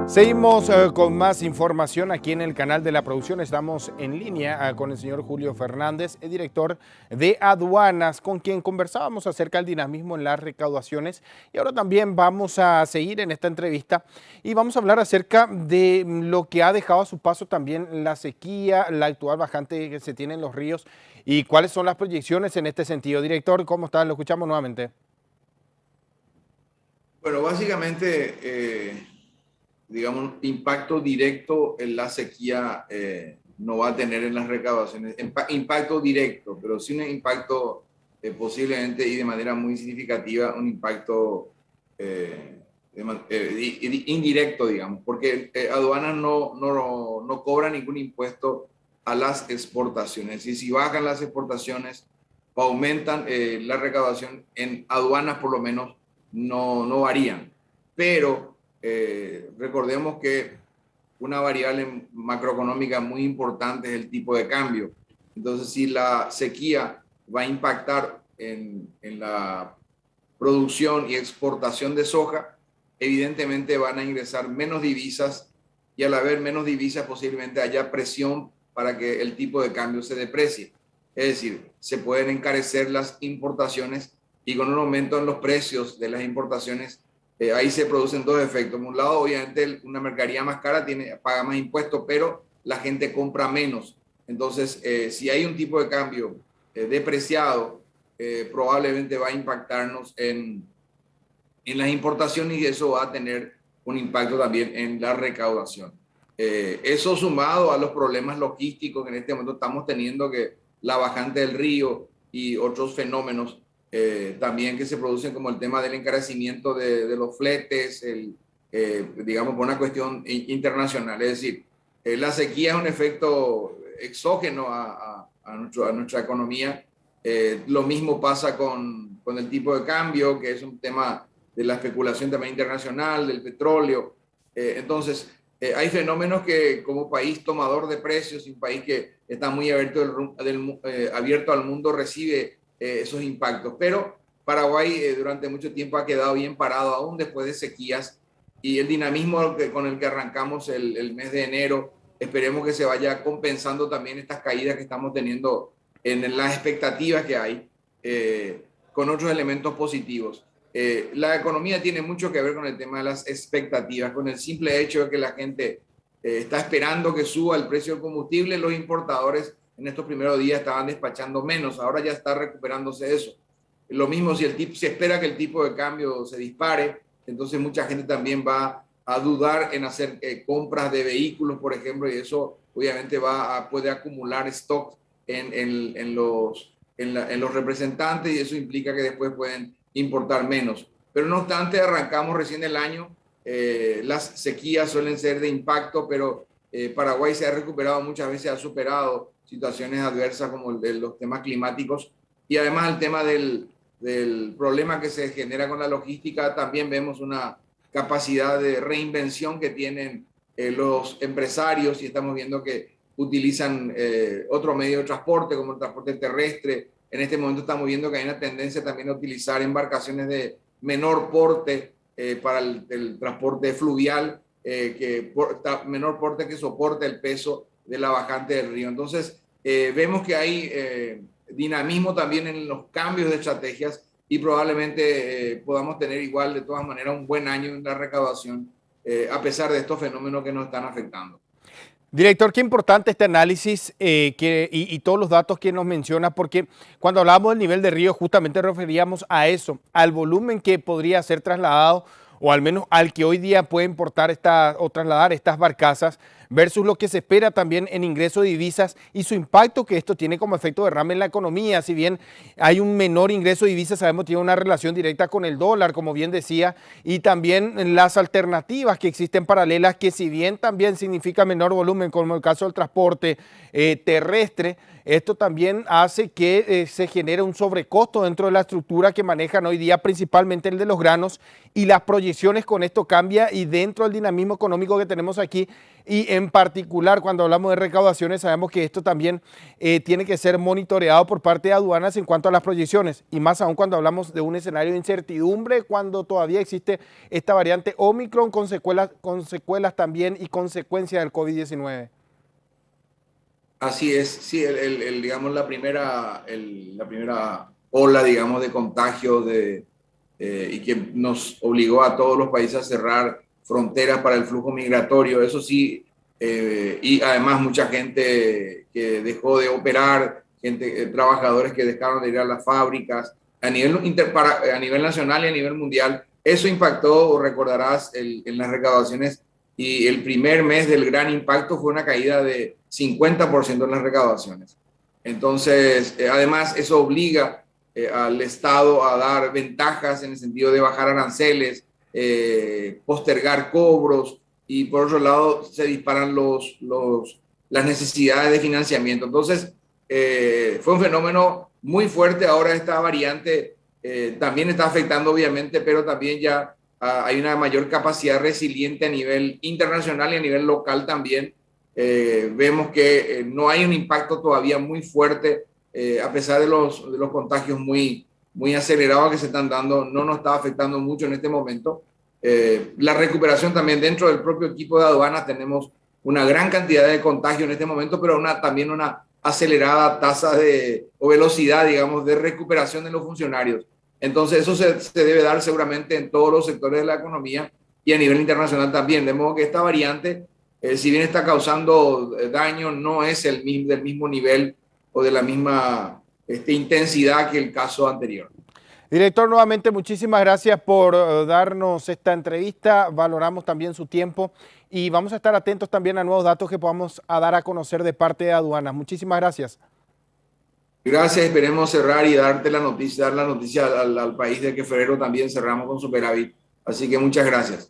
Seguimos con más información aquí en el canal de la producción. Estamos en línea con el señor Julio Fernández, el director de aduanas, con quien conversábamos acerca del dinamismo en las recaudaciones. Y ahora también vamos a seguir en esta entrevista y vamos a hablar acerca de lo que ha dejado a su paso también la sequía, la actual bajante que se tiene en los ríos y cuáles son las proyecciones en este sentido. Director, ¿cómo está? Lo escuchamos nuevamente. Bueno, básicamente, digamos, impacto directo en la sequía no va a tener en las recaudaciones. Impacto directo, pero sí un impacto posiblemente y de manera muy significativa, un impacto indirecto, digamos, porque aduanas no cobran ningún impuesto a las exportaciones. Y si bajan las exportaciones o aumentan la recaudación en aduanas, por lo menos no varían. Pero recordemos que una variable macroeconómica muy importante es el tipo de cambio. Entonces, si la sequía va a impactar en la producción y exportación de soja, evidentemente van a ingresar menos divisas y al haber menos divisas posiblemente haya presión para que el tipo de cambio se deprecie. Es decir, se pueden encarecer las importaciones y con un aumento en los precios de las importaciones, ahí se producen dos efectos. Por un lado, obviamente, una mercadería más cara paga más impuestos, pero la gente compra menos. Entonces, si hay un tipo de cambio depreciado, probablemente va a impactarnos en las importaciones y eso va a tener un impacto también en la recaudación. Eso sumado a los problemas logísticos que en este momento estamos teniendo, que la bajante del río y otros fenómenos también que se producen, como el tema del encarecimiento de los fletes, digamos, por una cuestión internacional. Es decir, la sequía es un efecto exógeno a nuestra economía. Lo mismo pasa con el tipo de cambio, que es un tema de la especulación también internacional, del petróleo. Entonces, hay fenómenos que como país tomador de precios y un país que está muy abierto al mundo recibe esos impactos. Pero Paraguay durante mucho tiempo ha quedado bien parado, aún después de sequías, y el dinamismo con el que arrancamos el mes de enero, esperemos que se vaya compensando también estas caídas que estamos teniendo en las expectativas que hay, con otros elementos positivos. La economía tiene mucho que ver con el tema de las expectativas, con el simple hecho de que la gente está esperando que suba el precio del combustible. Los importadores en estos primeros días estaban despachando menos, ahora ya está recuperándose eso. Lo mismo si se espera que el tipo de cambio se dispare, entonces mucha gente también va a dudar en hacer compras de vehículos, por ejemplo, y eso obviamente puede acumular stock en los representantes y eso implica que después pueden importar menos. Pero no obstante, arrancamos recién el año, las sequías suelen ser de impacto, pero Paraguay se ha recuperado muchas veces, ha superado situaciones adversas como los temas climáticos y además el tema del problema que se genera con la logística, también vemos una capacidad de reinvención que tienen los empresarios y estamos viendo que utilizan otro medio de transporte como el transporte terrestre. En este momento estamos viendo que hay una tendencia también a utilizar embarcaciones de menor porte para el transporte fluvial, menor porte que soporte el peso de la bajante del río. Entonces, vemos que hay dinamismo también en los cambios de estrategias y probablemente podamos tener igual, de todas maneras, un buen año en la recaudación, a pesar de estos fenómenos que nos están afectando. Director, qué importante este análisis y todos los datos que nos menciona, porque cuando hablamos del nivel de río justamente referíamos a eso, al volumen que podría ser trasladado o al menos al que hoy día puede importar o trasladar estas barcazas versus lo que se espera también en ingreso de divisas y su impacto que esto tiene como efecto derrame en la economía. Si bien hay un menor ingreso de divisas, sabemos que tiene una relación directa con el dólar, como bien decía, y también las alternativas que existen paralelas, que si bien también significa menor volumen, como el caso del transporte terrestre, esto también hace que se genere un sobrecosto dentro de la estructura que manejan hoy día, principalmente el de los granos, y las proyecciones con esto cambia y dentro del dinamismo económico que tenemos aquí y en en particular cuando hablamos de recaudaciones, sabemos que esto también tiene que ser monitoreado por parte de aduanas en cuanto a las proyecciones, y más aún cuando hablamos de un escenario de incertidumbre, cuando todavía existe esta variante Omicron con secuelas también y consecuencias del COVID-19. Así es, sí, digamos, la primera ola, digamos, de contagio y que nos obligó a todos los países a cerrar fronteras para el flujo migratorio, eso sí, y además mucha gente que dejó de operar, trabajadores que dejaron de ir a las fábricas, a nivel nacional y a nivel mundial, eso impactó, recordarás, en las recaudaciones, y el primer mes del gran impacto fue una caída de 50% en las recaudaciones. Entonces, además, eso obliga al Estado a dar ventajas en el sentido de bajar aranceles, postergar cobros, y por otro lado se disparan las necesidades de financiamiento. Entonces, fue un fenómeno muy fuerte. Ahora esta variante también está afectando, obviamente, pero también ya hay una mayor capacidad resiliente a nivel internacional y a nivel local también. Vemos que no hay un impacto todavía muy fuerte, a pesar de los contagios muy acelerados que se están dando, no nos está afectando mucho en este momento. La recuperación también dentro del propio equipo de aduanas, tenemos una gran cantidad de contagio en este momento, pero también una acelerada tasa o velocidad, digamos, de recuperación de los funcionarios. Entonces eso se debe dar seguramente en todos los sectores de la economía y a nivel internacional también. De modo que esta variante, si bien está causando daño, no es del mismo nivel o de la misma intensidad que el caso anterior. Director, nuevamente muchísimas gracias por darnos esta entrevista, valoramos también su tiempo y vamos a estar atentos también a nuevos datos que podamos dar a conocer de parte de aduanas. Muchísimas gracias. Gracias, esperemos cerrar y dar la noticia al país de que febrero también cerramos con superávit. Así que muchas gracias.